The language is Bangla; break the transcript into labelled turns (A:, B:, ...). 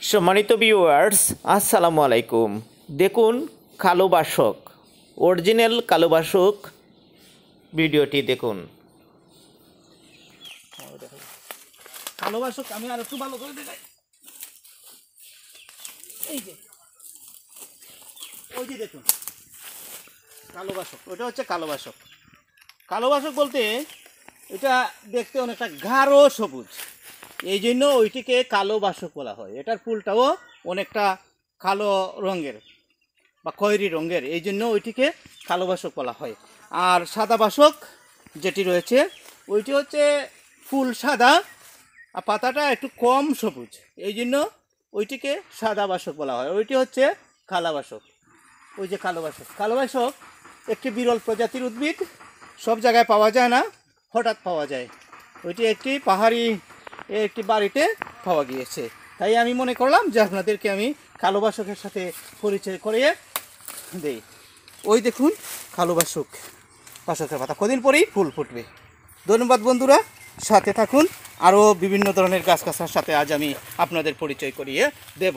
A: সম্মানিত ভিউয়ার্স, আসসালামু আলাইকুম। দেখুন কালো বাসক, অরিজিনাল কালো বাসক ভিডিওটি দেখুন।
B: কালো বাসক আমি আর একটু ভালো করে দেখাই। এই যে ওই যে দেখুন কালো বাসক, ওটা হচ্ছে কালো বাসক। কালো বাসক বলতে এটা দেখতে অনেকটা গাঢ় সবুজ, এই জন্য ওইটিকে কালো বাসক বলা হয়। এটার ফুলটাও অনেকটা কালো রঙের বা খয়েরি রঙের, এই জন্য ওইটিকে কালো বাসক বলা হয়। আর সাদা বাসক যেটি রয়েছে ওইটি হচ্ছে ফুল সাদা আর পাতাটা একটু কম সবুজ, এই জন্য ওইটিকে সাদা বাসক বলা হয়। ওইটি হচ্ছে কালো বাসক। ওই যে কালো বাসক, কালো বাসক একটি বিরল প্রজাতির উদ্ভিদ, সব জায়গায় পাওয়া যায় না, হঠাৎ পাওয়া যায়। ওইটি একটি পাহাড়ি একটি বাড়িতে পাওয়া গিয়েছে, তাই আমি মনে করলাম যে আপনাদেরকে আমি কালো বাসকের সাথে পরিচয় করিয়ে দেই। ওই দেখুন কালো বাসক, বাসকের পাতা কদিন পরেই ফুল ফুটবে। ধন্যবাদ বন্ধুরা, সাথে থাকুন। আরও বিভিন্ন ধরনের গাছ গাছার সাথে আজ আমি আপনাদের পরিচয় করিয়ে দেব।